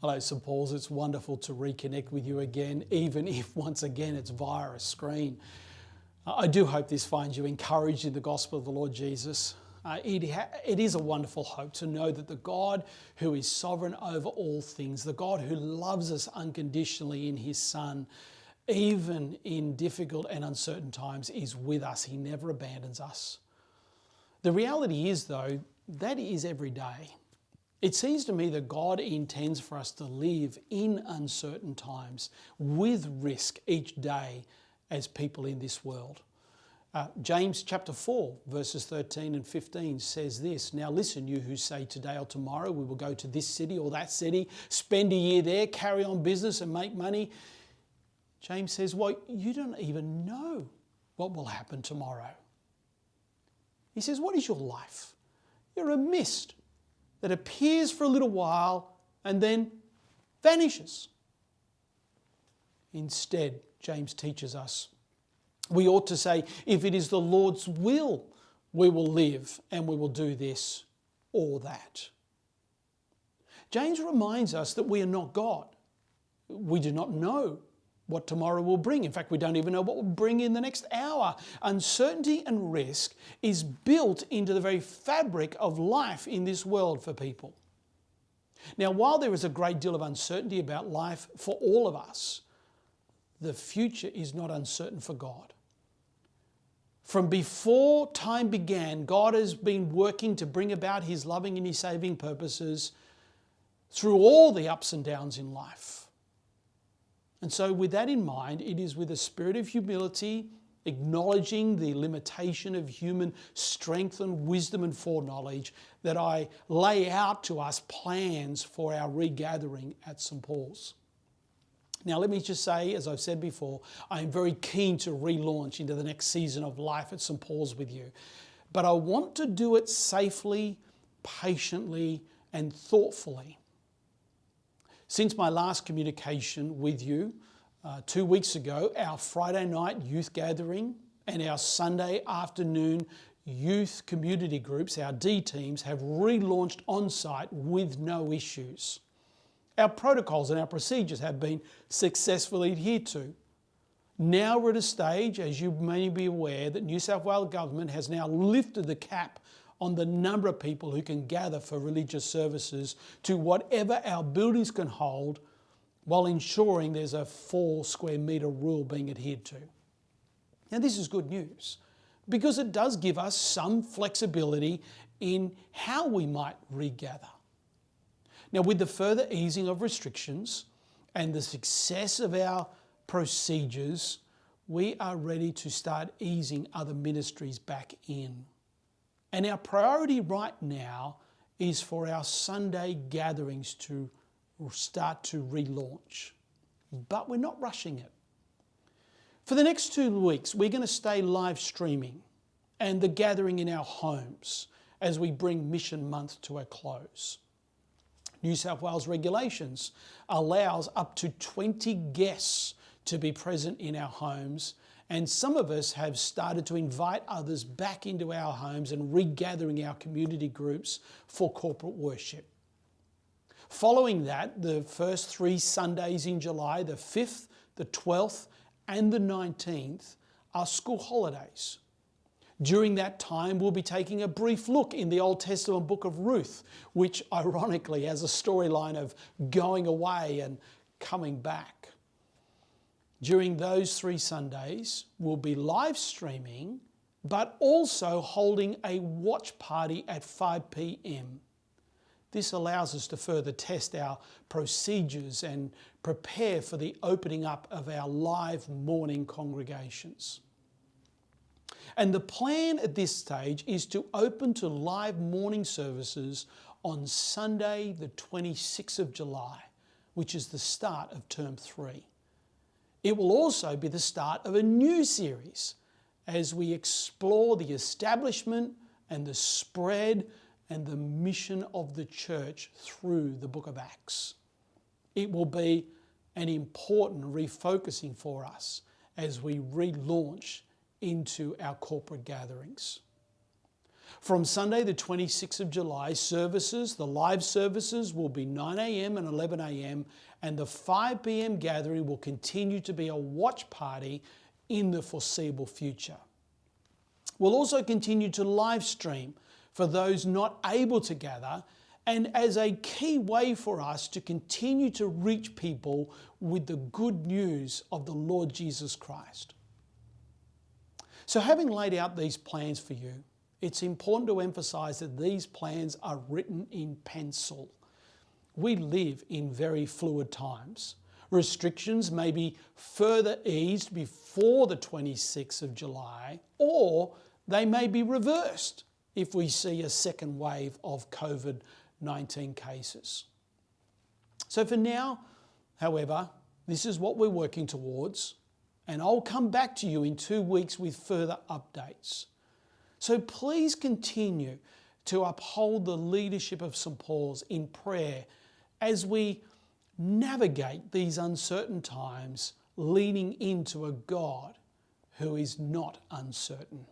Hello, St. Paul's. It's wonderful to reconnect with you again, even if once again it's via a screen. I do hope this finds you encouraged in the gospel of the Lord Jesus. It is a wonderful hope to know that the God who is sovereign over all things, the God who loves us unconditionally in his Son, even in difficult and uncertain times, is with us. He never abandons us. The reality is, though, that is every day. It seems to me that God intends for us to live in uncertain times with risk each day as people in this world. James chapter 4 verses 13 and 15 says this, "Now listen, you who say today or tomorrow we will go to this city or that city, spend a year there, carry on business and make money." James says, well, you don't even know what will happen tomorrow. He says, what is your life? You're a mist that appears for a little while and then vanishes. Instead, James teaches us, we ought to say, if it is the Lord's will, we will live and we will do this or that. James reminds us that we are not God. We do not know what tomorrow will bring. In fact, we don't even know what will bring in the next hour. Uncertainty and risk is built into the very fabric of life in this world for people. Now, while there is a great deal of uncertainty about life for all of us, the future is not uncertain for God. From before time began, God has been working to bring about his loving and his saving purposes through all the ups and downs in life. And so with that in mind, it is with a spirit of humility, acknowledging the limitation of human strength and wisdom and foreknowledge, that I lay out to us plans for our regathering at St. Paul's. Now, let me just say, as I've said before, I am very keen to relaunch into the next season of life at St. Paul's with you. But I want to do it safely, patiently, and thoughtfully. Since my last communication with you 2 weeks ago, our Friday night youth gathering and our Sunday afternoon youth community groups, our D teams, have relaunched on-site with no issues. Our protocols and our procedures have been successfully adhered to. Now we're at a stage, as you may be aware, that New South Wales Government has now lifted the cap on the number of people who can gather for religious services to whatever our buildings can hold, while ensuring there's a 4 square metre rule being adhered to. Now, this is good news because it does give us some flexibility in how we might regather. Now, with the further easing of restrictions and the success of our procedures, we are ready to start easing other ministries back in. And our priority right now is for our Sunday gatherings to start to relaunch. But we're not rushing it. For the next 2 weeks, we're going to stay live streaming and the gathering in our homes as we bring Mission Month to a close. New South Wales regulations allows up to 20 guests to be present in our homes, and some of us have started to invite others back into our homes and regathering our community groups for corporate worship. Following that, the first 3 Sundays in July, the 5th, the 12th and the 19th, are school holidays. During that time, we'll be taking a brief look in the Old Testament book of Ruth, which ironically has a storyline of going away and coming back. During those 3 Sundays, we'll be live streaming, but also holding a watch party at 5 p.m. This allows us to further test our procedures and prepare for the opening up of our live morning congregations. And the plan at this stage is to open to live morning services on Sunday, the 26th of July, which is the start of term 3. It will also be the start of a new series as we explore the establishment and the spread and the mission of the church through the book of Acts. It will be an important refocusing for us as we relaunch into our corporate gatherings. From Sunday the 26th of July, services, the live services will be 9 a.m. and 11 a.m. and the 5 p.m. gathering will continue to be a watch party in the foreseeable future. We'll also continue to live stream for those not able to gather and as a key way for us to continue to reach people with the good news of the Lord Jesus Christ. So having laid out these plans for you, it's important to emphasize that these plans are written in pencil. We live in very fluid times. Restrictions may be further eased before the 26th of July, or they may be reversed if we see a second wave of COVID-19 cases. So for now, however, this is what we're working towards, and I'll come back to you in 2 weeks with further updates. So please continue to uphold the leadership of St. Paul's in prayer as we navigate these uncertain times, leaning into a God who is not uncertain.